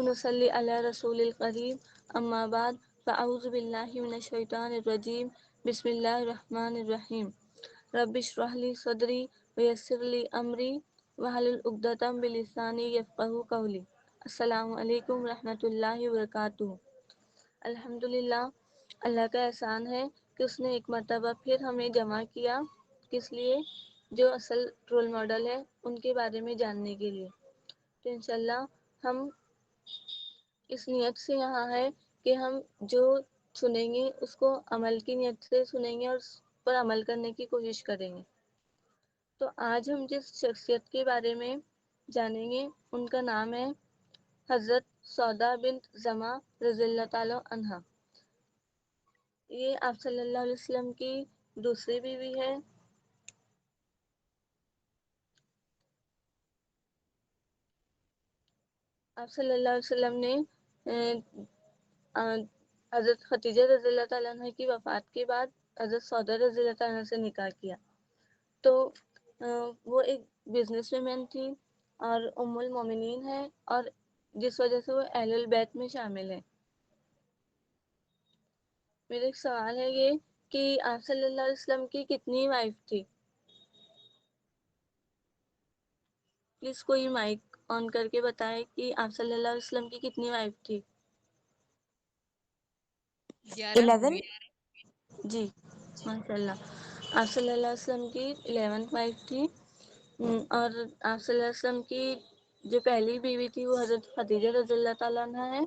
ونصلی علی رسول الکریم اما بعد فاعوذ باللہ من الشیطان الرجیم بسم اللہ الرحمن الرحیم رب اشرح لی صدری ویسر لی امری واحلل عقدۃ من لسانی یفقہوا قولی۔ السلام علیکم ورحمۃ اللہ وبرکاتہ۔ الحمدللہ، اللہ کا احسان ہے کہ اس نے ایک مرتبہ پھر ہمیں جمع کیا، کس لیے؟ جو اصل رول ماڈل ہے ان کے بارے میں جاننے کے لیے۔ تو انشاءاللہ ہم اس نیت سے یہاں ہے کہ ہم جو سنیں گے اس کو عمل کی نیت سے سنیں گے اور اس پر عمل کرنے کی کوشش کریں گے۔ تو آج ہم جس شخصیت کے بارے میں جانیں گے ان کا نام ہے حضرت سودا بنت زمعہ رضی اللہ تعالی عنہا۔ یہ آپ صلی اللہ علیہ وسلم کی دوسری بیوی ہے۔ آپ صلی اللہ علیہ وسلم نے حضرت خدیجہ رضی اللہ تعالیٰ عنہ کی وفات کے بعد حضرت سودا رضی اللہ تعالیٰ عنہ سے نکاح کیا۔ تو وہ ایک بزنس ویمن تھی اور ام المومنین ہے، اور جس وجہ سے وہ اہل البیت میں شامل ہے۔ میرا ایک سوال ہے یہ کہ آپ صلی اللہ علیہ وسلم کی کتنی وائف تھی؟ پلیز کوئی مائک آن کر کے بتائے کہ آپ صلی اللہ علیہ وسلم کی کتنی وائف تھی؟ 11 ہوں 11. گی۔ جی ماشاء اللہ، آپ صلی اللہ علیہ وسلم کی 11 وائف تھی۔ اور آپ صلی اللہ علیہ وسلم کی جو پہلی بیوی تھی وہ حضرت خدیجہ رضی اللہ تعالیٰ عنہ ہے۔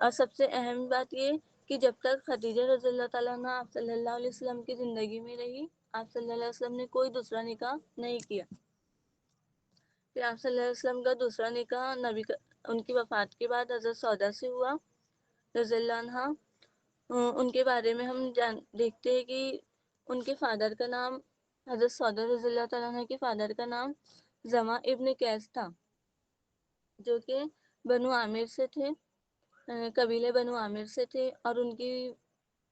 اور سب سے اہم بات یہ کہ جب تک خدیجہ رضی اللہ تعالیٰ عنہ آپ صلی اللہ علیہ وسلم کی زندگی میں رہی، آپ صلی اللہ علیہ وسلم نے کوئی دوسرا نکاح نہیں کیا۔ پھر آپ صلی اللہ علیہ وسلم کا دوسرا نکاح ان کی وفات کے بعد حضرت سودا سے ہوا رضی اللہ عنہا۔ ان کے بارے میں ہم دیکھتے ہیں کہ ان کے فادر کا نام، حضرت سودا رضی اللہ تعالیٰ عنہ کے فادر کا نام زمعہ ابن قیس تھا، جو کہ بنو عامر سے تھے، قبیلے بنو عامر سے تھے، اور ان کی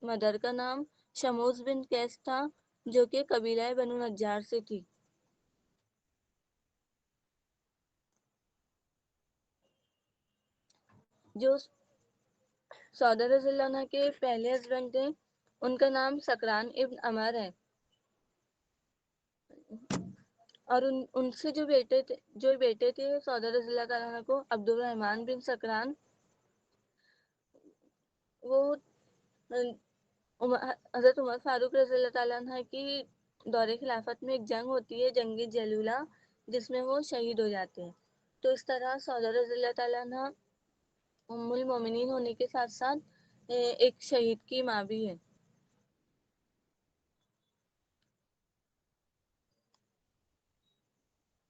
مدر کا نام شموس بن قیس تھا، جو کہ قبیلہ بنو نجار سے تھی۔ جو سودا رضی اللہ عنہ کے پہلے ہسبینڈ تھے ان کا نام سکران ابن عمر ہے، اور ان سے جو بیٹے تھے سودا رضی اللہ تعالیٰ عنہ کو عبد الرحمن بن سکران، وہ حضرت عمر فاروق رضی اللہ تعالیٰ عنہ کی دور خلافت میں ایک جنگ ہوتی ہے، جنگ جلولہ، جس میں وہ شہید ہو جاتے ہیں۔ تو اس طرح سودا رضی اللہ تعالیٰ عنہ ام المومنین ہونے کے ساتھ ساتھ ایک شہید کی ماں بھی ہے۔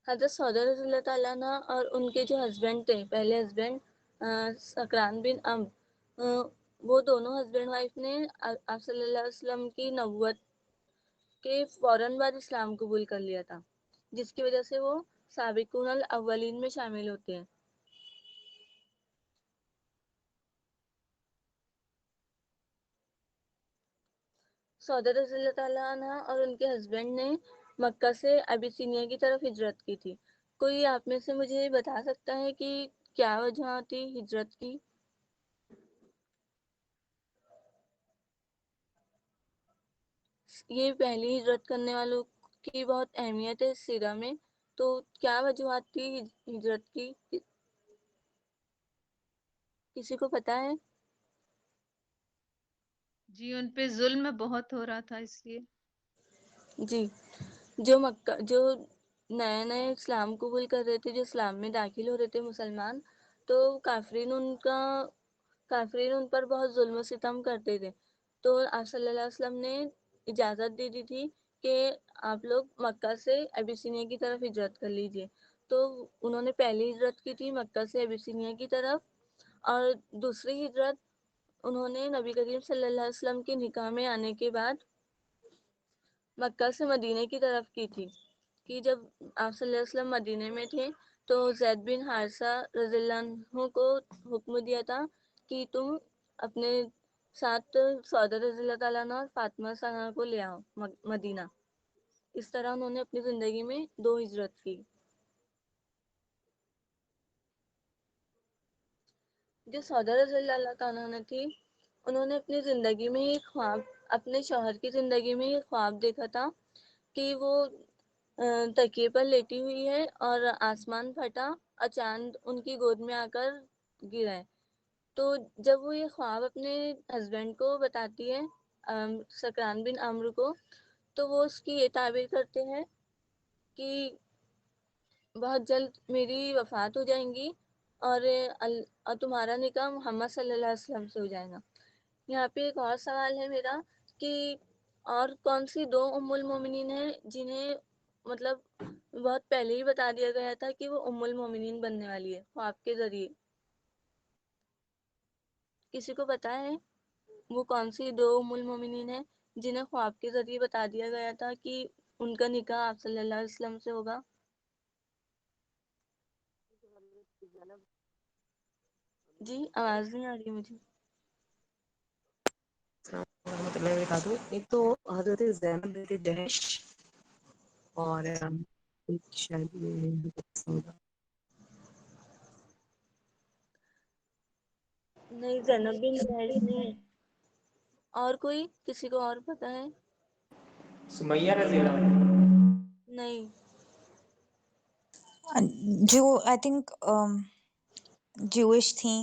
حضرت سودا رضی اللہ تعالیٰ عنہ اور ان کے جو ہسبینڈ تھے، پہلے ہسبینڈ سکران بن وہ دونوں ہسبینڈ وائف نے آپ صلی اللہ علیہ وسلم کی نبوت کے فوراً بعد اسلام قبول کر لیا تھا، جس کی وجہ سے وہ سابقون الاولین میں شامل ہوتے ہیں۔ سودا رضی اللہ تعالیٰ عنہ اور ان کے ہسبینڈ نے مکہ سے ابیسینیا کی طرف ہجرت کی تھی۔ کوئی آپ میں سے مجھے بتا سکتا ہے کہ کیا وجہ تھی ہجرت کی؟ یہ پہلی ہجرت کرنے والوں کی بہت اہمیت ہے سیرہ میں، تو کیا وجوہات تھی ہجرت کی؟ کسی کو پتا ہے؟ جی ان پہ ظلم بہت ہو رہا تھا اس لیے۔ جی، جو نئے نئے اسلام قبول کر رہے تھے، جو اسلام میں داخل ہو رہے تھے مسلمان، تو کافرین ان پر بہت ظلم و ستم کرتے تھے۔ تو آپ صلی اللہ علیہ وسلم نے اجازت دے دی تھی کہ آپ لوگ مکہ سے ابیسینیا کی طرف ہجرت کر لیجئے۔ تو انہوں نے پہلی ہجرت کی تھی مکہ سے ابیسینیا کی طرف، اور دوسری ہجرت انہوں نے نبی کریم صلی اللہ علیہ وسلم کے نکاح میں آنے کے بعد مکہ سے مدینے کی طرف کی تھی، کہ جب آپ صلی اللہ علیہ وسلم مدینے میں تھے تو زید بن حارثہ رضی اللہ عنہ کو حکم دیا تھا کہ تم اپنے ساتھ سودا رضی اللہ تعالیٰ عنہ اور فاطمہ ثانیہ کو لے آؤ مدینہ۔ اس طرح انہوں نے اپنی زندگی میں 2 ہجرت کی۔ جو سودا رضی اللہ تعالیٰ عنہ تھی، انہوں نے اپنی زندگی میں ایک خواب، اپنے شوہر کی زندگی میں ایک خواب دیکھا تھا کہ وہ تکیے پر لیٹی ہوئی ہے اور آسمان پھٹا اور چاند ان کی گود میں آ کر گرا ہے. تو جب وہ یہ خواب اپنے ہسبینڈ کو بتاتی ہے، سکران بن عمرو کو، تو وہ اس کی یہ تعبیر کرتے ہیں کہ بہت جلد میری وفات ہو جائیں گی اور تمہارا نکاح محمد صلی اللہ علیہ وسلم سے ہو جائے گا. یہاں پہ ایک اور سوال ہے میرا کہ اور کون سی دو ام المومنین ہیں جنہیں مطلب بہت پہلے ہی بتا دیا گیا تھا کہ وہ ام المومنین بننے والی ہے خواب کے ذریعے؟ کسی کو پتا ہے وہ کون سی دو ام المومنین ہیں جنہیں خواب کے ذریعے بتا دیا گیا تھا کہ ان کا نکاح آپ صلی اللہ علیہ وسلم سے ہوگا؟ جی آواز نہیں آ رہی مجھے. رحمۃ اللہ وبرکاتہ. ایک تو حضرت زینب بنت جہش اور ایک شاید نہیں، زینب بن جہش نہیں ہے. اور کوئی کسی کو اور پتا ہے؟ سمیہ رضی اللہ عنہا. نہیں. جو آئی تھنک جوش تھیں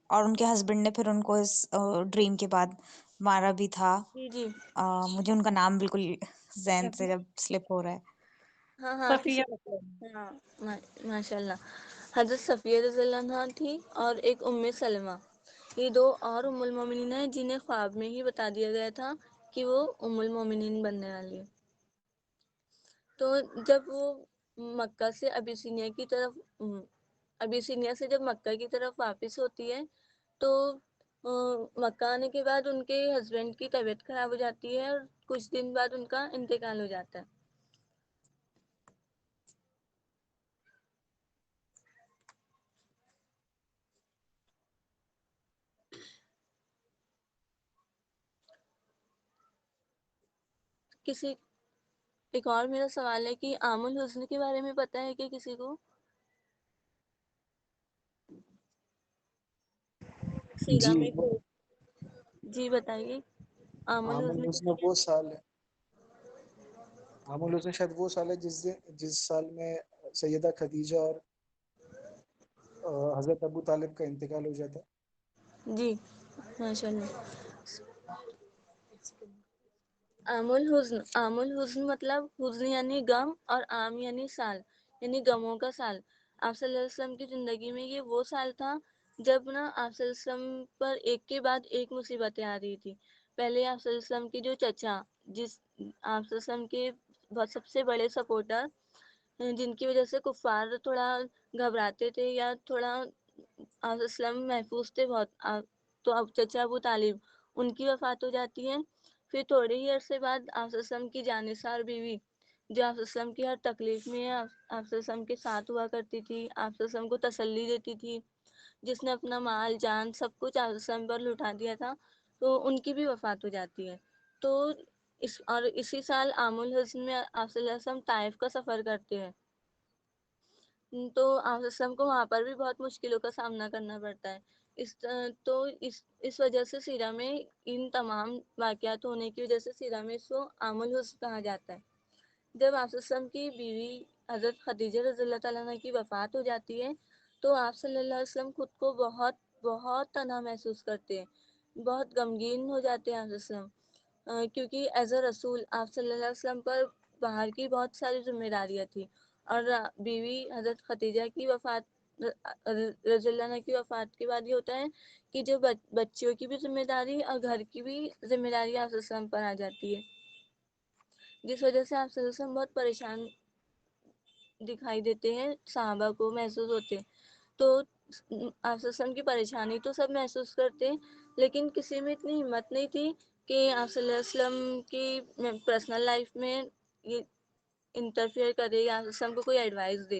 اور ان کے ہسبینڈ نے پھر ان کو اس ڈریم کے بعد مارا بھی تھا. جی جی مجھے ان کا نام بالکل ذہن سے جب سلپ ہو رہا ہے. ہاں ہاں صفیہ. ہاں ماشاء اللہ. حضرت صفیہ رضی اللہ عنہا تھی اور ایک ام سلمہ، یہ دو اور ام المومنین ہیں جنہیں خواب میں ہی بتا دیا گیا تھا کہ وہ ام المومنین بننے والی ہے. تو جب وہ مکہ سے ابیسینیا کی طرف، ابیسینیا سے جب مکہ کی طرف واپس ہوتی ہے تو مکہ آنے کے بعد ان کے ہسبینڈ کی طبیعت خراب ہو جاتی ہے اور کچھ دن بعد ان کا انتقال ہو جاتا ہے. کسی ایک اور میرا سوال ہے کہ عام الحزن کے بارے میں پتہ ہے کہ کسی کو؟ سیرہ جی میں جی بتائیے. عام عام الحزن الحسن وہ سال ہے، عام الحسن شاید وہ سال ہے جس سال میں سیدہ خدیجہ اور حضرت ابو طالب کا انتقال ہو جاتا ہے. جی ماشاء اللہ. عام الحزن مطلب حزن یعنی غم اور عام یعنی سال، یعنی غموں کا سال. آپ صلی اللہ علیہ وسلم کی زندگی میں یہ وہ سال تھا جب نا آپ صلی اللہ علیہ وسلم پر ایک کے بعد ایک مصیبتیں آ رہی تھی. پہلے آپ صلی اللہ علیہ وسلم کی جو چچا، جس آپ صلی اللہ علیہ وسلم کے سب سے بڑے سپورٹر، جن کی وجہ سے کفار تھوڑا گھبراتے تھے یا تھوڑا آپ اسلم محفوظ تھے بہت، تو اب چچا ابو طالب ان کی وفات ہو جاتی ہے. پھر تھوڑے ہی عرصے بعد آپ وسلم کی جانثار بیوی جو آپ وسلم کی ہر تکلیف میں آپ وسلم کے ساتھ ہوا کرتی تھی، آپ وسلم کو تسلی دیتی تھی، جس نے اپنا مال جان سب کچھ آپ وسلم پر لٹا دیا تھا، تو ان کی بھی وفات ہو جاتی ہے. تو اسی سال عام الحزن میں آپ صلی اللہ علیہ وسلم طائف کا سفر کرتے ہیں. تو آپ وسلم کو وہاں پر بھی بہت مشکلوں کا سامنا کرنا پڑتا ہے. اس وجہ سے سیرہ میں ان تمام واقعات ہونے کی وجہ سے سیرہ میں اس کو عام الحزن کہا جاتا ہے. جب آپ وسلم کی بیوی حضرت خدیجہ رضی اللہ تعالیٰ عنہ کی وفات ہو جاتی ہے تو آپ صلی اللہ علیہ وسلم خود کو بہت بہت تنہا محسوس کرتے ہیں، بہت غمگین ہو جاتے ہیں آپ وسلم، کیونکہ ایز اے رسول آپ صلی اللہ علیہ وسلم پر باہر کی بہت ساری ذمہ داریاں تھیں، اور بیوی حضرت خدیجہ کی وفات رضی اللہ عنہ کی وفات کے بعد یہ ہوتا ہے کہ جو بچیوں کی بھی ذمہ داری اور گھر کی بھی ذمہ داری آپ صلی اللہ علیہ وسلم پر آ جاتی ہے، جس وجہ سے آپ صلی اللہ علیہ وسلم بہت پریشان دکھائی دیتے ہیں، صحابہ کو محسوس ہوتے ہیں. تو آپ صلی اللہ علیہ وسلم کی پریشانی تو سب محسوس کرتے ہیں، لیکن کسی میں اتنی ہمت نہیں تھی کہ آپ صلی اللہ علیہ وسلم کی پرسنل لائف میں یہ انٹرفیئر کرے یا وسلم کو کوئی ایڈوائس دے.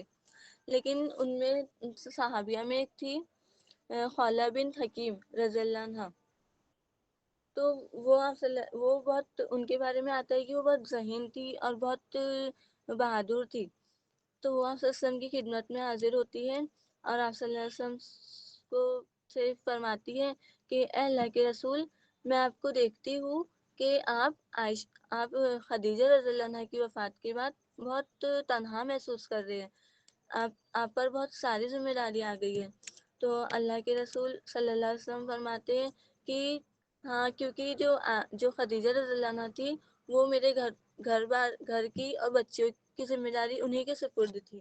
لیکن ان میں صحابیہ میں ایک تھی خولہ بنت حکیم رضی اللہ عنہا. تو وہ بہت ان کے بارے میں آتا ہے کہ وہ بہت ذہین تھی اور بہت بہادر تھی. تو وہ آپ صلی اللہ علیہ وسلم کی خدمت میں حاضر ہوتی ہے اور آپ صلی اللہ علیہ وسلم کو سے فرماتی ہے کہ اے اللہ کے رسول، میں آپ کو دیکھتی ہوں کہ آپ خدیجہ رضی اللہ عنہ کی وفات کے بعد بہت تنہا محسوس کر رہے ہیں، آپ پر بہت ساری ذمہ داری آ گئی ہے۔ تو اللہ کے رسول صلی اللہ علیہ وسلم فرماتے ہیں کہ ہاں، کیونکہ جو خدیجہ رضی اللہ عنہ تھی وہ میرے گھر کی اور بچوں کی ذمہ داری انہیں کے سپرد تھی۔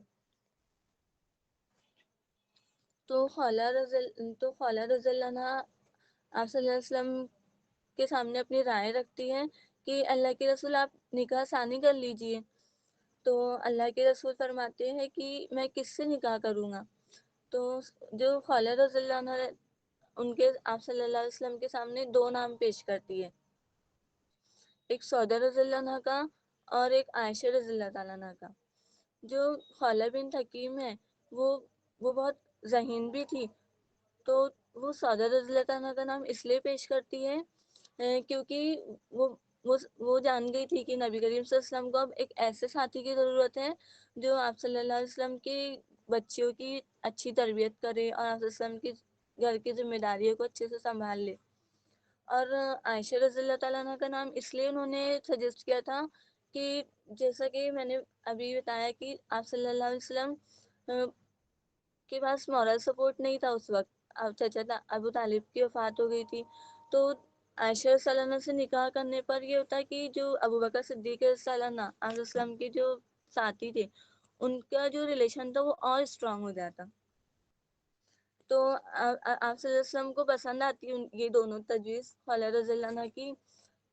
تو خولہ رضی اللہ عنہ آپ صلی اللہ علیہ وسلم کے سامنے اپنی رائے رکھتی ہیں کہ اللہ کے رسول آپ نکاح ثانی کر لیجئے۔ تو اللہ کے رسول فرماتے ہیں کہ میں کس سے نکاح کروں گا؟ تو جو خولہ رضی اللہ عنہ ان کے آپ صلی اللہ علیہ وسلم کے سامنے دو نام پیش کرتی ہے، ایک سودا رضی اللہ عنہ کا اور ایک عائشہ رضی اللہ تعالیٰ عنہ کا۔ جو خولہ بنت حکیم ہے وہ بہت ذہین بھی تھی، تو وہ سودا رضی اللہ عنہ کا نام اس لیے پیش کرتی ہے کیونکہ وہ جان گئی تھی کہ نبی کریم صلی اللہ علیہ وسلم کو اب ایک ایسے ساتھی کی ضرورت ہے جو آپ صلی اللہ علیہ وسلم کی بچیوں کی اچھی تربیت کرے اور آپ صلی اللہ علیہ وسلم کی گھر کی ذمہ داریوں کو اچھے سے سنبھال لے۔ اور عائشہ رضی اللہ تعالیٰ عنہ کا نام اس لیے انہوں نے سجیسٹ کیا تھا کہ جیسا کہ میں نے ابھی بتایا کہ آپ صلی اللہ علیہ وسلم کے پاس مورل سپورٹ نہیں تھا اس وقت، چچا ابو طالب کی وفات ہو گئی تھی، تو عائشہ صلی اللہ علیہ وسلم سے نکاح کرنے پر یہ ہوتا ہے کہ جو ابو بکر صدیق صلی اللہ علیہ وسلم علیہ وسلم کے جو ساتھی تھے ان کا جو ریلیشن تھا وہ اور اسٹرانگ ہو جاتا۔ تو آپ صلی اللہ علیہ وسلم کو پسند آتی یہ دونوں تجویز خولہ رضی اللہ عنہ کی،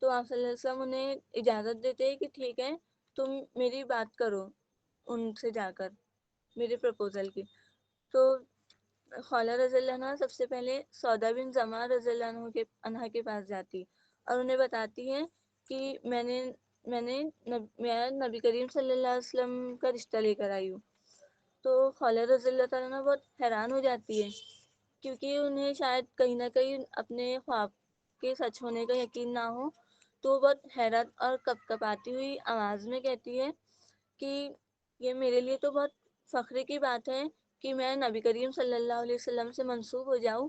تو آپ صلی اللہ علیہ وسلم انہیں اجازت دیتے ہیں کہ ٹھیک ہے تم میری بات کرو ان سے جا کر میرے پرپوزل کی۔ تو خولہ رضی اللہ عنہ سب سے پہلے سودا بن زمعہ رضی اللہ عنہ کے پاس جاتی اور انہیں بتاتی ہے کہ میں نبی کریم صلی اللہ علیہ وسلم کا رشتہ لے کر آئی ہوں۔ تو خولہ رضی اللہ تعالیٰ عنہ بہت حیران ہو جاتی ہے کیونکہ انہیں شاید کہیں نہ کہیں اپنے خواب کے سچ ہونے کا یقین نہ ہو، تو بہت حیرت اور کپکپاتی ہوئی آواز میں کہتی ہے کہ یہ میرے لیے تو بہت فخر کی بات ہے کہ میں نبی کریم صلی اللہ علیہ وسلم سے منسوب ہو جاؤں،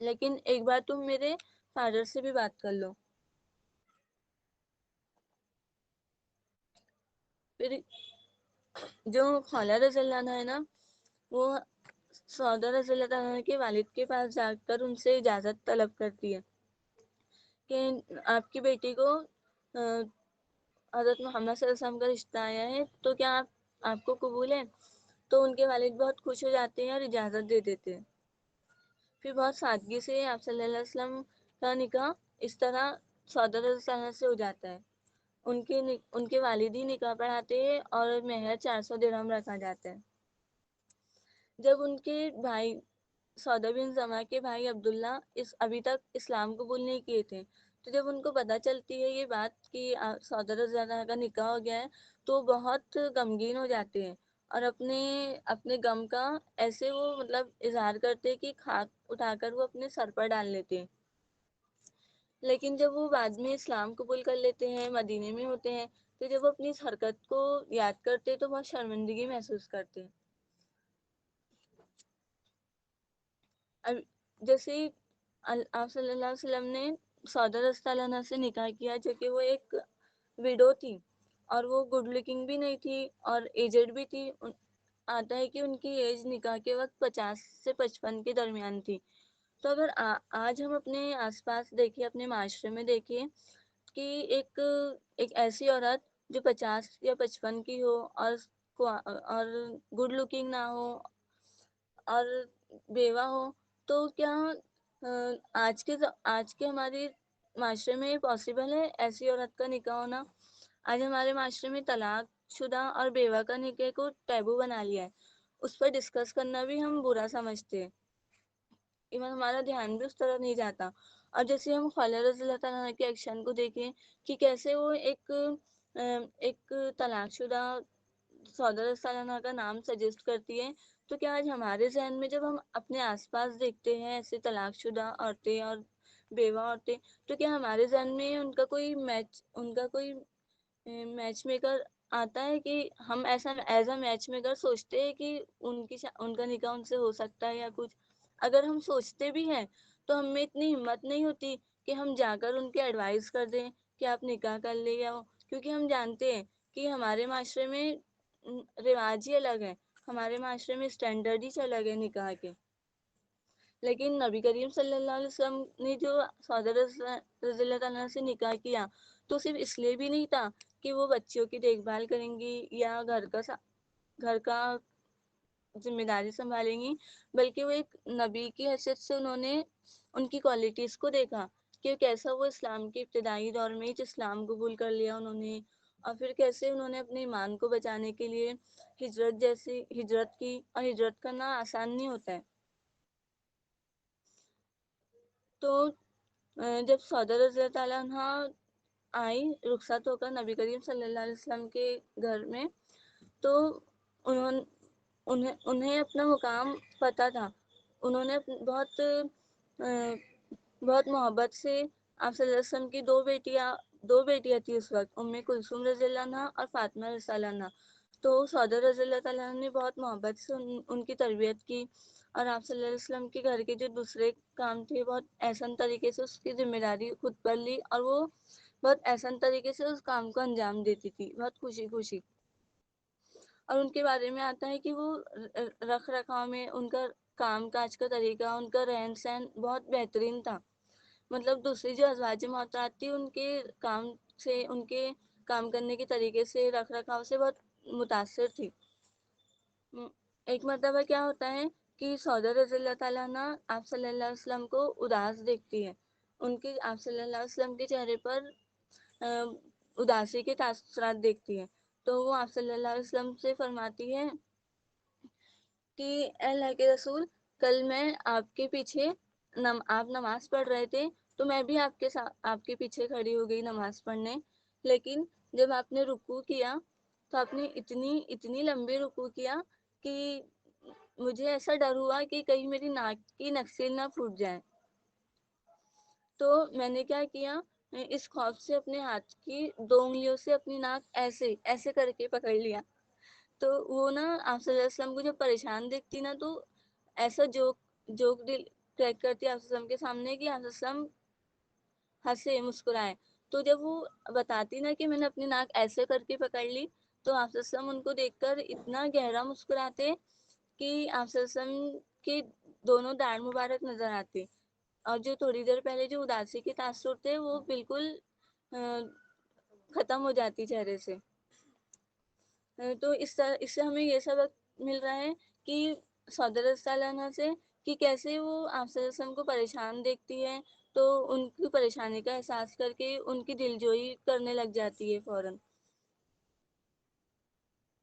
لیکن ایک بار تم میرے فادر سے بھی بات کر لو۔ پھر جو خولہ رضی اللہ عنہ ہے نا، وہ سودا رضی اللہ عنہ کے والد کے پاس جا کر ان سے اجازت طلب کرتی ہے کہ آپ کی بیٹی کو حضرت محمد صلی اللہ علیہ وسلم کا رشتہ آیا ہے، تو کیا آپ کو قبول ہے؟ تو ان کے والد بہت خوش ہو جاتے ہیں اور اجازت دے دیتے ہیں۔ پھر بہت سادگی سے آپ صلی اللہ علیہ وسلم کا نکاح اس طرح سودا رضی اللہ عنہ سے ہو جاتا ہے۔ ان کے والد ہی نکاح پڑھاتے ہیں اور مہر 400 درہم رکھا جاتا ہے۔ جب ان کے بھائی سودا بن زمعہ کے بھائی عبداللہ ابھی تک اسلام قبول نہیں کیے تھے، تو جب ان کو پتہ چلتی ہے یہ بات کہ سودا رضی اللہ عنہ کا نکاح ہو گیا ہے تو بہت غمگین ہو جاتے ہیں اور اپنے غم کا ایسے وہ مطلب اظہار کرتے کہ خاک اٹھا کر وہ اپنے سر پر ڈال لیتے ہیں۔ لیکن جب وہ بعد میں اسلام قبول کر لیتے ہیں، مدینے میں ہوتے ہیں، تو جب وہ اپنی اس حرکت کو یاد کرتے تو بہت شرمندگی محسوس کرتے ہیں۔ اب جیسے آپ صلی اللہ علیہ وسلم نے سودا رضی اللہ عنہ سے نکاح کیا جو کہ وہ ایک ویڈو تھی اور وہ گڈ لکنگ بھی نہیں تھی اور ایجڈ بھی تھی، آتا ہے کہ ان کی ایج نکاح کے وقت 50 سے 55 کے درمیان تھی۔ تو اگر آج ہم اپنے آس پاس دیکھیں، اپنے معاشرے میں دیکھیں کہ ایک ایسی عورت جو 50 یا 55 کی ہو اور گڈ لکنگ نہ ہو اور بیوہ ہو، تو کیا آج کے ہمارے معاشرے میں پاسبل ہے ایسی عورت کا نکاح ہونا؟ آج ہمارے معاشرے میں طلاق شدہ اور بیوہ کا نکاح کو ٹیبو بنا لیا ہے، اس پر ڈسکس کرنا بھی ہم برا سمجھتے ہیں، ایون ہمارا دھیان بھی اس طرح نہیں جاتا۔ اور جیسے ہم خولہ رضی اللہ تعالیٰ عنہ کے ایکشن کو دیکھیں کہ کیسے وہ ایک طلاق شدہ سودا رضی اللہ عنہ کا نام سجیسٹ کرتی ہے، تو کیا آج ہمارے ذہن میں جب ہم اپنے آس پاس دیکھتے ہیں ایسے طلاق شدہ عورتیں اور بیوہ عورتیں، تو کیا ہمارے ذہن میں ان کا کوئی میچ میکر آتا ہے کہ ہم ایسا ایز اے میچ میکر سوچتے ہیں کہ ان کا نکاح ان سے ہو سکتا ہے یا کچھ؟ اگر ہم سوچتے بھی ہیں تو ہم میں اتنی ہمت نہیں ہوتی کہ ہم جا کر ان کے ایڈوائز کر دیں کہ آپ نکاح کر لے یا ہو، کیونکہ ہم جانتے ہیں کہ ہمارے معاشرے میں رواج ہی الگ ہے، ہمارے معاشرے میں اسٹینڈرڈ ہی الگ ہے نکاح کے. لیکن نبی کریم صلی اللہ علیہ وسلم نے جو سعودہ رضی اللہ تعالیٰ سے نکاح کیا تو صرف اس لیے بھی نہیں تھا کہ وہ بچوں کی دیکھ بھال کریں گی یا گھر کا ذمہ داری سنبھالیں گی، بلکہ وہ ایک نبی کی حیثیت سے انہوں نے ان کی کوالٹیز کو دیکھا کہ کیسا وہ اسلام کے ابتدائی دور میں اسلام قبول کر لیا انہوں نے، اور پھر کیسے انہوں نے اپنے ایمان کو بچانے کے لیے ہجرت کی، اور ہجرت کرنا آسان نہیں ہوتا ہے. تو جب سعودہ رضی اللہ تعالیٰ عنہ آئی رخصت ہو کر نبی کریم صلی اللہ علیہ وسلم کے گھر میں، تو انہیں اپنا مقام پتہ تھا. انہوں نے بہت محبت سے آپ صلی اللہ علیہ وسلم کی دو بیٹیاں تھیں اس وقت، ام کلثوم رضی اللہ عنہ اور فاطمہ رضی اللہ عنہ. تو سعودہ رضی اللہ تعالیٰ عنہ نے بہت محبت سے ان کی تربیت کی، اور آپ صلی اللہ علیہ وسلم کے گھر کے جو دوسرے کام تھے بہت احسن طریقے سے اس کی ذمہ داری خود پر لی، اور وہ بہت احسن طریقے سے اس کام کو انجام دیتی تھی، بہت خوشی خوشی. اور ان کے بارے میں آتا ہے کہ وہ رکھ رکھاؤ میں ان کا کام کاج کا طریقہ، ان کا رہن سہن بہت بہترین تھا. مطلب دوسری جو ازواج محترمات تھی ان کے کام سے، ان کے کام کرنے کے طریقے سے، رکھ رکھاؤ سے بہت متاثر تھی. ایک مرتبہ کیا ہوتا ہے کہ سعودہ رضی اللہ تعالیٰ عنہ آپ صلی اللہ علیہ وسلم کو اداس دیکھتی ہے، آپ صلی اللہ علیہ وسلم کے چہرے پر اداسی کے تاثرات دیکھتی ہے. تو وہ آپ صلی اللہ علیہ وسلم سے فرماتی ہے کہ اے اللہ کے رسول، کل میں آپ کے پیچھے آپ نماز پڑھ رہے تھے تو میں بھی آپ کے پیچھے کھڑی ہو گئی نماز پڑھنے، لیکن جب آپ نے رکوع کیا تو آپ نے اتنی لمبی رکوع کیا کہ مجھے ایسا ڈر ہوا کہ کہیں میری ناک کی نکسیل نہ پھوٹ جائے. تو میں نے کیا کیا، اس خوف سے اپنے ہاتھ کی 2 انگلیوں سے اپنی ناک ایسے کر کے پکڑ لیا. تو وہ نا آپ صلی اللہ علیہ وسلم کو جب پریشان دیکھتی نا تو ایسا جوک دل کریک کرتی آپ صلی اللہ علیہ وسلم کے سامنے کہ آپ صلی اللہ علیہ وسلم ہنسے مسکرائے. تو جب وہ بتاتی نا کہ میں نے اپنی ناک ایسے کر کے پکڑ لی تو آپ صلی اللہ علیہ وسلم ان کو دیکھ کر اتنا گہرا مسکراتے کہ آپ صلی اللہ علیہ وسلم کے دونوں داڑھ مبارک نظر آتے، اور جو تھوڑی دیر پہلے جو اداسی کے تاثر تھے وہ بالکل ختم ہو جاتی چہرے سے. تو اس سے ہمیں یہ سبق مل رہا ہے کہ سعودہ رضی اللہ عنہ سے کہ کیسے وہ آپ صلی اللہ علیہ وسلم کو پریشان دیکھتی ہے تو ان کی پریشانی کا احساس کر کے ان کی دلجوئی کرنے لگ جاتی ہے فوراً.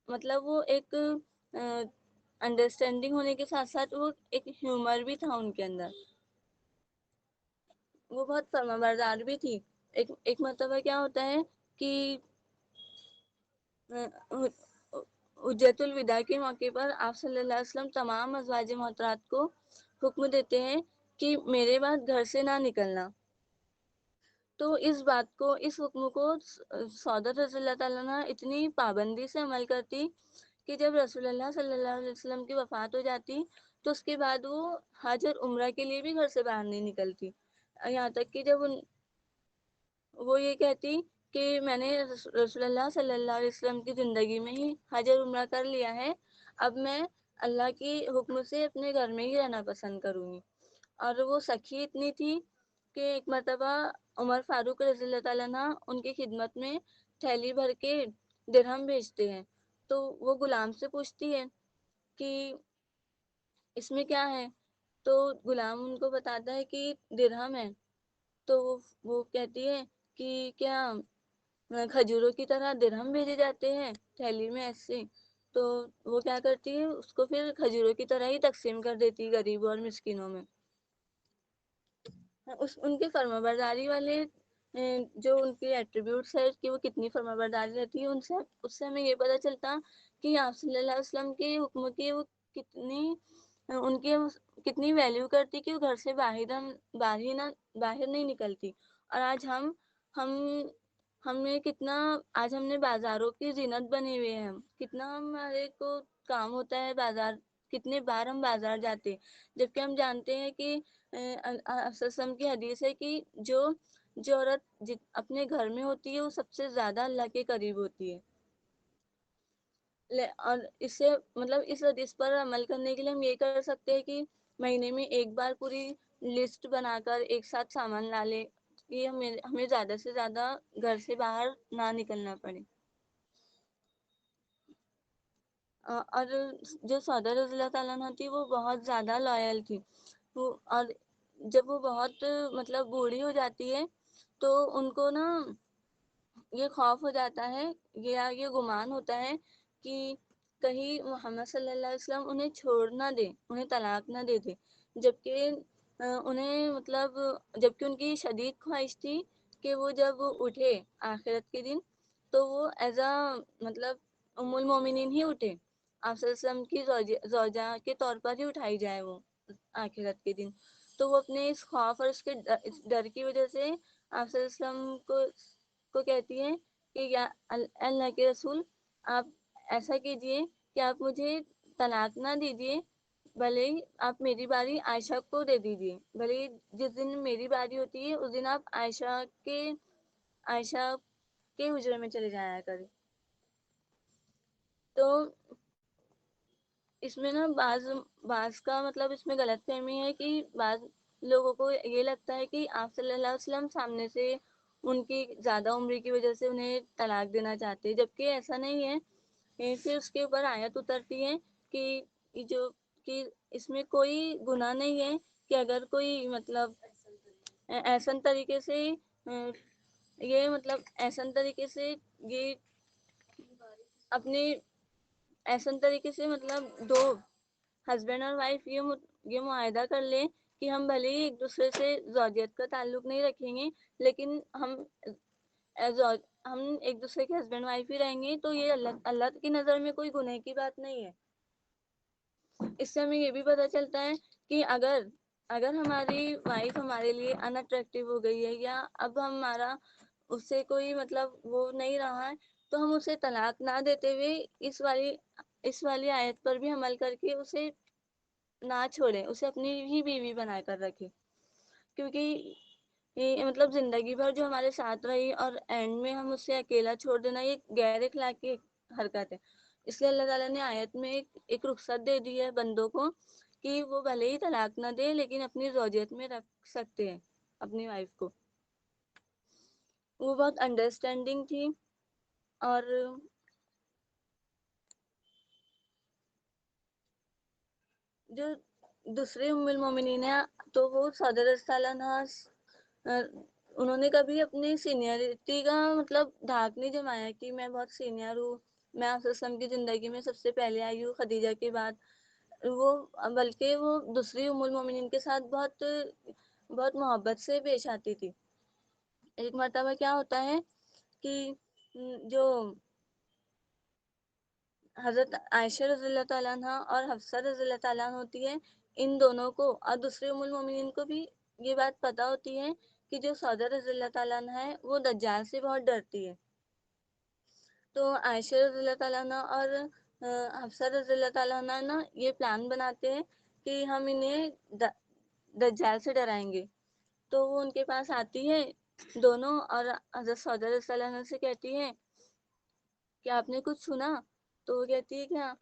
مطلب وہ ایک انڈرسٹینڈنگ ہونے کے ساتھ ساتھ وہ ایک ہیومر بھی تھا ان کے اندر. وہ بہت فرما بردار بھی تھی. ایک مرتبہ کیا ہوتا ہے کہ حجت الوداع کے موقع پر آپ صلی اللہ علیہ وسلم تمام ازواج محترمات کو حکم دیتے ہیں کہ میرے بعد گھر سے نہ نکلنا. تو اس حکم کو سعودہ رضی اللہ تعالیٰ عنہ اتنی پابندی سے عمل کرتی کہ جب رسول اللہ صلی اللہ علیہ وسلم کی وفات ہو جاتی تو اس کے بعد وہ حج اور عمرہ کے لیے بھی گھر سے باہر نہیں نکلتی، یہاں تک کہ جب وہ یہ کہتی کہ میں نے رسول اللہ صلی اللہ علیہ وسلم کی زندگی میں ہی حج اور عمرہ کر لیا ہے، اب میں اللہ کی حکم سے اپنے گھر میں ہی رہنا پسند کروں گی. اور وہ سخی اتنی تھی کہ ایک مرتبہ عمر فاروق رضی اللہ تعالیٰ عنہ ان کی خدمت میں تھیلی بھر کے درہم بھیجتے ہیں. تو وہ غلام سے پوچھتی ہے کہ اس میں کیا ہے، تو غلام ان کو بتاتا ہے کہ درہم ہے. تو وہ کہتی ہے کہ کیا کھجوروں کی طرح درہم بھیجے جاتے ہیں تھیلی میں ایسے؟ تو وہ کیا کرتی ہے، اس کو پھر کھجوروں کی طرح ہی تقسیم کر دیتی غریبوں اور مسکینوں میں. ان کے فرما برداری والے جو ان کے ایٹریبیوٹس ہے کہ وہ کتنی فرما برداری رہتی ہے، اس سے ہمیں یہ پتہ چلتا کہ آپ صلی اللہ علیہ وسلم کے حکم کی وہ کتنی ویلیو کرتی کہ وہ گھر سے باہر نہیں نکلتی. اور آج ہم نے بازاروں کی زینت بنے ہوئے ہیں، کتنا ہمارے کو کام ہوتا ہے کتنے بار ہم بازار جاتے ہیں، جبکہ ہم جانتے ہیں کہ افسر کی حدیث ہے کہ جو عورت اپنے گھر میں ہوتی ہے وہ سب سے زیادہ اللہ کے قریب ہوتی ہے. اور اس سے مطلب اس حدیث پر عمل کرنے کے لیے ہم یہ کر سکتے ہیں کہ مہینے میں ایک بار پوری لسٹ بنا کر ایک ساتھ سامان لا لے کہ ہمیں زیادہ سے زیادہ گھر سے باہر نہ نکلنا پڑے. اور جو سعودہ رضی اللہ تعالیٰ عنہ تھی وہ بہت زیادہ لائل تھی. اور جب وہ بہت مطلب بوڑھی ہو جاتی ہے تو ان کو نا یہ خوف ہو جاتا ہے یا یہ گمان ہوتا ہے کہ کہیں محمد صلی اللہ علیہ وسلم انہیں چھوڑ نہ دے، انہیں طلاق نہ دے دے، جبکہ جبکہ ان کی شدید خواہش تھی کہ وہ جب اٹھے آخرت کے دن تو وہ ایز اے مطلب ام المومنین ہی اٹھے، آپ صلی اللہ علیہ وسلم کی زوجہ کے طور پر ہی اٹھائی جائے وہ آخرت کے دن. تو وہ اپنے اس خوف اور اس کے ڈر کی وجہ سے آپ صلی اللہ علیہ وسلم کو کہتی ہیں کہ یا اللہ کے رسول آپ ایسا کیجئے کہ آپ مجھے طلاق نہ دیجئے، بھلے ہی آپ میری باری عائشہ کو دے دیجئے، بھلے ہی جس دن میری باری ہوتی ہے اس دن آپ عائشہ کے حجرے میں چلے جایا کریں. تو اس میں نا بعض کا مطلب اس میں غلط فہمی ہے کہ بعض لوگوں کو یہ لگتا ہے کہ آپ صلی اللہ علیہ وسلم سامنے سے ان کی زیادہ عمر کی وجہ سے انہیں طلاق دینا چاہتے، جبکہ ایسا نہیں ہے. پھر اس کے اوپر آیت اترتی ہے کہ اس میں کوئی گناہ نہیں ہے کہ اگر کوئی مطلب احسن طریقے سے یہ اپنے احسن طریقے سے مطلب دو ہسبینڈ اور وائف یہ معاہدہ کر لیں کہ ہم بھلے ہی ایک دوسرے سے زوجیت کا تعلق نہیں رکھیں گے لیکن ہم ایک دوسرے کے ہسبینڈ وائف ہی رہیں گے، تو یہ اللہ کی نظر میں کوئی گناہ کی بات نہیں ہے. اس سے ہمیں یہ بھی پتہ چلتا ہے کہ اگر ہماری وائف ہمارے لیے ان اٹریکٹیو ہو گئی ہے یا اب ہمارا اس سے کوئی مطلب وہ نہیں رہا ہے تو ہم اسے طلاق نہ دیتے ہوئے اس والی آیت پر بھی عمل کر کے اسے نہ چھوڑیں، اسے اپنی ہی بیوی بنا کر رکھیں. کیونکہ یہ مطلب زندگی بھر جو ہمارے ساتھ رہی اور اینڈ میں ہم اسے اکیلا چھوڑ دینا یہ غیر اخلاقی حرکت ہے. اس لیے اللہ تعالیٰ نے آیت میں ایک رخصت دے دی ہے بندوں کو کہ وہ بھلے ہی طلاق نہ دے لیکن اپنی زوجیت میں رکھ سکتے ہیں اپنی وائف کو. وہ بہت انڈرسٹینڈنگ تھی اور جو دوسری ام المومنین ہیں تو وہ سعودہ رضی اللہ عنہ انہوں نے کبھی اپنی سینئرٹی کا مطلب دھاک نہیں جمایا کہ میں بہت سینئر ہوں، میں آپ صلی اللہ علیہ وسلم کی زندگی میں سب سے پہلے آئی ہوں خدیجہ کے بعد. بلکہ وہ دوسری ام المومنین کے ساتھ بہت محبت سے پیش آتی تھی. ایک مرتبہ کیا ہوتا ہے کہ جو حضرت عائشہ رضی اللہ تعالیٰ عنہ اور حفصہ رضی اللہ تعالیٰ عنہ ہوتی ہے، ان دونوں کو اور دوسرے ام المومنین کو بھی یہ بات پتہ ہوتی ہے کہ جو سعودہ رضی اللہ تعالیٰ عنہ ہے وہ دجال سے بہت ڈرتی ہے. تو عائشہ رضی اللہ تعالیٰ عنہ اور حفصہ رضی اللہ تعالیٰ عنہ نا یہ پلان بناتے ہیں کہ ہم انہیں دجال سے ڈرائیں گے. تو وہ ان کے پاس آتی ہے دونوں اور حضرت سعودہ رضی اللہ عنہ سے کہتی ہے کہ آپ نے کچھ سنا؟ تو وہ کہتی ہے کیا؟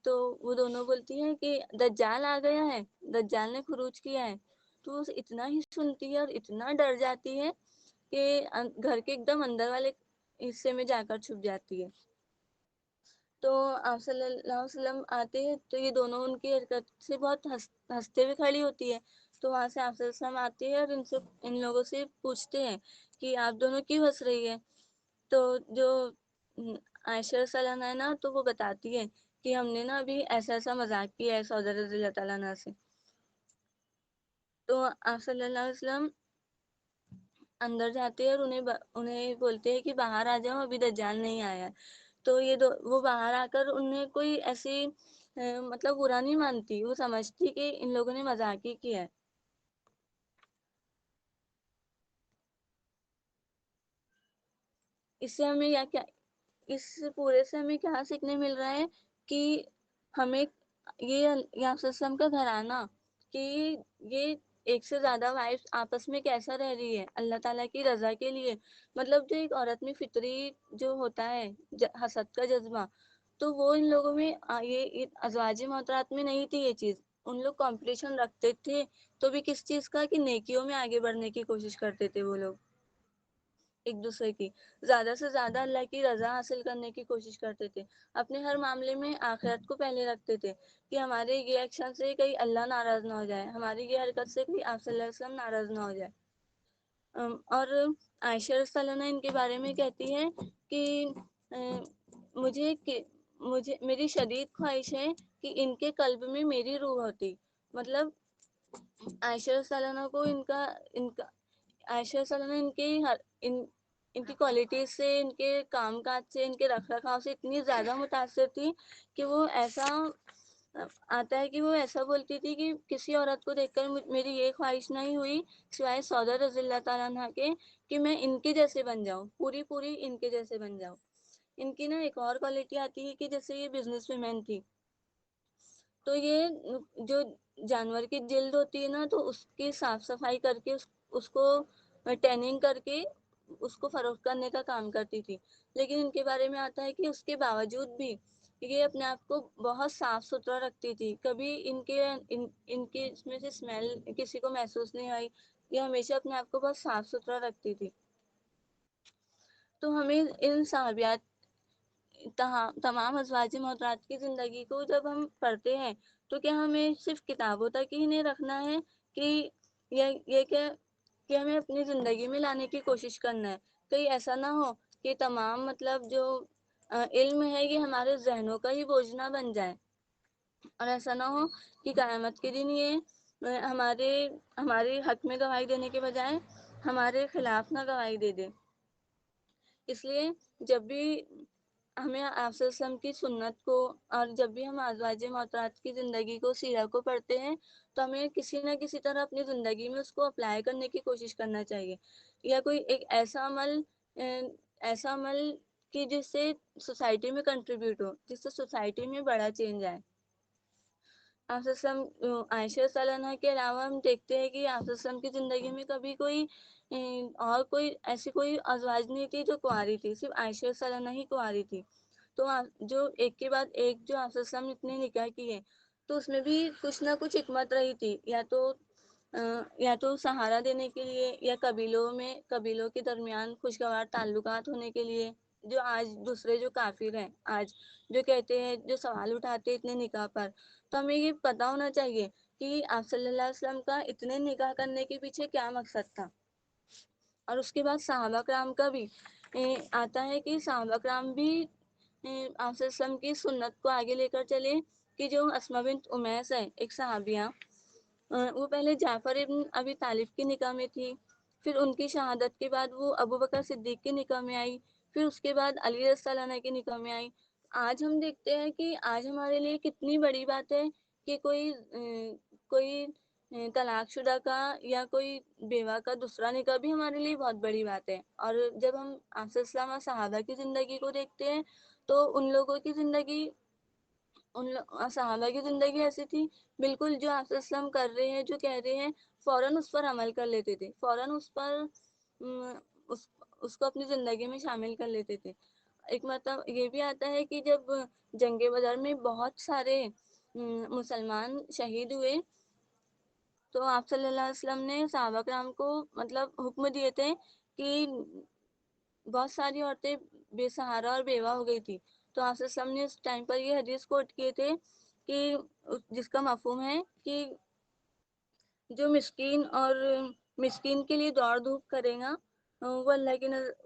تو وہ دونوں بولتی ہیں کہ دجال آ گیا ہے، دجال نے خروج کیا ہے. تو وہ اتنا ہی سنتی ہے اور اتنا ڈر جاتی ہے کہ گھر کے ایک دم اندر والے حصے میں جا کر چھپ جاتی ہے. تو آپ صلی اللہ علیہ وسلم آتے ہیں تو یہ دونوں ان کی حرکت سے بہت ہنستے ہوئے کھڑی ہوتی ہے. تو وہاں سے آپ صلی اللہ علیہ وسلم آتے ہیں اور ان لوگوں سے پوچھتے ہیں کہ آپ دونوں کیوں ہنس رہی ہے؟ تو جو عائشہ رضی اللہ عنہا ہے نا تو وہ بتاتی ہے کہ ہم نے نا ابھی ایسا مذاق کیا ہے سعودہ رضی اللہ تعالیٰ عنہ سے. تو آپ صلی اللہ علیہ وسلم اندر جاتے ہیں اور انہیں بولتے ہیں کہ باہر آ جاؤ، ابھی دجال نہیں آیا. تو وہ باہر آ کر انہیں کوئی ایسی مطلب برا نہیں مانتی، وہ سمجھتی کہ ان لوگوں نے مذاق ہی کیا ہے. اس پورے سے ہمیں کیا سیکھنے مل رہا ہے کہ ہمیں یہ آپ وسلم کا گھرانہ کہ یہ ایک سے زیادہ وائف آپس میں کیسا رہ رہی ہے اللہ تعالیٰ کی رضا کے لیے. مطلب جو ایک عورت میں فطری جو ہوتا ہے حسد کا جذبہ، تو وہ ان لوگوں میں یہ ازواج محترات میں نہیں تھی یہ چیز. ان لوگ کمپٹیشن رکھتے تھے تو بھی کس چیز کا، کہ نیکیوں میں آگے بڑھنے کی کوشش کرتے تھے وہ لوگ ایک دوسرے کی، زیادہ سے زیادہ اللہ کی رضا حاصل کرنے کی کوشش کرتے تھے. اپنے ہر معاملے میں آخرت کو پہلے رکھتے تھے کہ ہمارے یہ ایکشن سے کہیں اللہ ناراض نہ ہو جائے، ہماری یہ حرکت سے کہیں آپ صلی اللہ علیہ وسلم ناراض نہ ہو جائے. اور عائشہ رضی اللہ عنہا ان کے بارے میں کہتی ہے کہ مجھے میری شدید خواہش ہے کہ ان کے قلب میں میری روح ہوتی. مطلب عائشہ رضی اللہ عنہا کو ان کا عائشہ رضی اللہ عنہا ان کی کوالٹیز سے، ان کے کام کاج سے، ان کے رکھ رکھاؤ سے اتنی زیادہ متاثر تھی کہ وہ ایسا آتا ہے کہ وہ ایسا بولتی تھی کہ کسی عورت کو دیکھ کر میری یہ خواہش نہیں ہوئی سوائے سودا رضی اللہ تعالیٰ عنہ کے کہ میں ان کے جیسے بن جاؤں، پوری ان کے جیسے بن جاؤں. ان کی نا ایک اور کوالٹی آتی ہے کہ جیسے یہ بزنس ویمن تھی، تو یہ جو جانور کی جلد ہوتی ہے نا، تو اس کی صاف صفائی کر کے اس کو ٹیننگ کر کے اس کو فروخت کرنے کا کام کرتی تھی. لیکن ان کے بارے میں آتا ہے کہ اس کے باوجود بھی یہ اپنے آپ کو بہت صاف ستھرا رکھتی تھی. کبھی ان کے اس میں سے اسمیل کسی کو محسوس نہیں آئی. یہ ہمیشہ اپنے آپ کو بہت صاف ستھرا رکھتی تھی. تو ہمیں ان صحابیات تمام ازواج محترات کی زندگی کو جب ہم پڑھتے ہیں تو کیا ہمیں صرف کتابوں تک ہی نہیں رکھنا ہے کہ یہ کہ ہمیں اپنی زندگی میں لانے کی کوشش کرنا ہے. کہیں ایسا نہ ہو کہ تمام مطلب جو علم ہے یہ ہمارے ذہنوں کا ہی بوجھ نہ بن جائے، اور ایسا نہ ہو کہ قیامت کے دن یہ ہمارے حق میں گواہی دینے کے بجائے ہمارے خلاف نہ گواہی دے دے. اس لیے جب بھی ہمیں آپ صلی اللہ علیہ وسلم کی سنت کو، اور جب بھی ہم ازواج محترات کی زندگی کو، سیرت کو پڑھتے ہیں، تو ہمیں کسی نہ کسی طرح اپنی زندگی میں اس کو اپلائی کرنے کی کوشش کرنا چاہیے. یا کوئی ایک ایسا عمل کہ جس سے سوسائٹی میں کنٹریبیوٹ ہو، جس سے سوسائٹی میں بڑا چینج آئے. آپ عائشہ رضی اللہ عنہا کے علاوہ ہم دیکھتے ہیں کہ آپ وسلم کی زندگی میں کبھی کوئی ایسی کوئی ازواج نہیں تھی جو کنواری تھی، صرف عائشہ رضی اللہ عنہا ہی کنواری تھی. تو جو ایک کے بعد ایک جو آپ وسلم اتنے نکاح کیے، تو اس میں بھی کچھ نہ کچھ حکمت رہی تھی. یا تو سہارا دینے کے لیے، یا قبیلوں کے درمیان خوشگوار تعلقات ہونے کے لیے. جو آج دوسرے جو کافر ہیں، آج جو کہتے ہیں، جو سوال اٹھاتے اتنے نکاح پر، تو ہمیں یہ پتا ہونا چاہیے کہ آپ صلی اللہ علیہ وسلم کا اتنے نکاح کرنے کے پیچھے کیا مقصد تھا. اور اس کے بعد صحابہ کرام کا بھی آتا ہے کہ صحابہ کرام بھی آپ صلی اللہ علیہ وسلم کی سنت کو آگے لے کر چلے. کہ جو اسماء بنت امیس ہے، ایک صحابیہ، وہ پہلے جعفر ابن ابی طالب کی نکاح میں تھی، پھر ان کی شہادت کے بعد وہ ابو بکر صدیق کی نکاح میں آئی، پھر اس کے بعد علی رضی اللہ عنہ کی نکاح میں آئی. آج ہم دیکھتے ہیں کہ آج ہمارے لیے کتنی بڑی بات ہے کہ کوئی طلاق شدہ کا یا کوئی بیوہ کا دوسرا نکاح بھی ہمارے لیے بہت بڑی بات ہے. اور جب ہم آپ صلی اللہ علیہ وسلم اور صحابہ کی زندگی کو دیکھتے ہیں تو ان لوگوں کی زندگی، صحابہ کی زندگی ایسی تھی بالکل جو آپ صلی اللہ علیہ وسلم کر رہے ہیں، جو کہہ رہے ہیں، فوراً اس پر عمل کر لیتے تھے، فوراً اس کو اپنی زندگی میں شامل کر لیتے تھے. ایک مطلب یہ بھی آتا ہے کہ جب جنگ بدر میں بہت سارے مسلمان شہید ہوئے، تو آپ صلی اللہ علیہ وسلم نے صحابہ کرام کو مطلب حکم دیے تھے کہ بہت ساری عورتیں بے سہارا اور بیوہ ہو گئی تھی. تو آپ صلی اللہ علیہ وسلم نے اس ٹائم پر یہ حدیث کوٹ کیے تھے کہ جس کا مفہوم ہے کہ جو مسکین کے لیے دوڑ دھوپ کرے گا،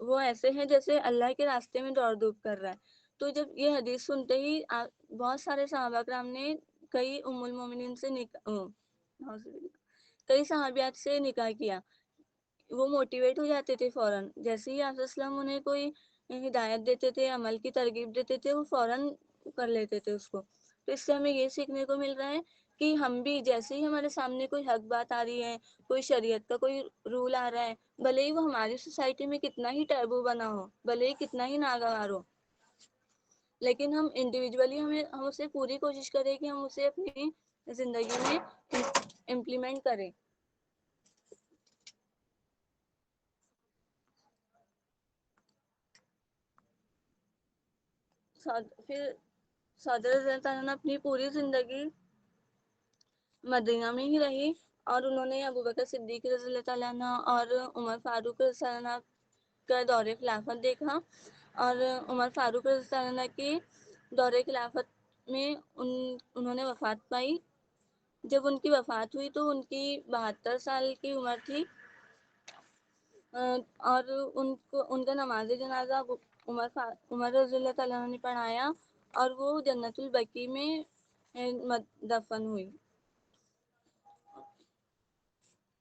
وہ ایسے ہیں جیسے اللہ کے راستے میں دوڑ دھوپ کر رہا ہے. تو جب یہ حدیث سنتے ہی بہت سارے صحابہ کرام نے کئی ام المومنین سے کئی صحابیات سے نکاح کیا. وہ موٹیویٹ ہو جاتے تھے فوراً، جیسے ہی آپ صلی اللہ علیہ وسلم انہیں کوئی ہدایت دیتے تھے، عمل کی ترغیب دیتے تھے، وہ فوراً کر لیتے تھے اس کو. تو اس سے ہمیں یہ سیکھنے کو مل رہا ہے کہ ہم بھی جیسے ہی ہمارے سامنے کوئی حق بات آ رہی ہے، کوئی شریعت کا کوئی رول آ رہا ہے، بھلے ہی وہ ہماری سوسائٹی میں کتنا ہی ٹیبو بنا ہو، بھلے ہی کتنا ہی ناگوار ہو، لیکن ہم انڈیویجولی ہم اسے پوری کوشش کریں کہ ہم اسے اپنی زندگی میں امپلیمنٹ کریں. پھر صدر رضی اللہ تعالیٰ نے اپنی پوری زندگی مدینہ میں ہی رہی اور انہوں نے ابو بکر صدیق رضی اللہ تعالیٰ عنہ اور عمر فاروق رضی اللہ عنہ کا دور خلافت دیکھا. اور عمر فاروق رضی اللہ عنہ کی دور خلافت میں انہوں نے وفات پائی. جب ان کی وفات ہوئی تو ان کی 72 سال کی عمر تھی اور ان کا نماز جنازہ عمر رضی اللہ تعالیٰ عنہ نے پڑھایا اور وہ جنت البقیع میں دفن ہوئی.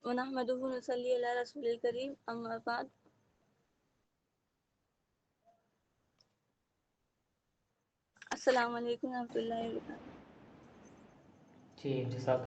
ونحمدہ ونصلی علی رسول الکریم اما بعد. السلام علیکم ورحمۃ اللہ وبرکاتہ. جی جزاک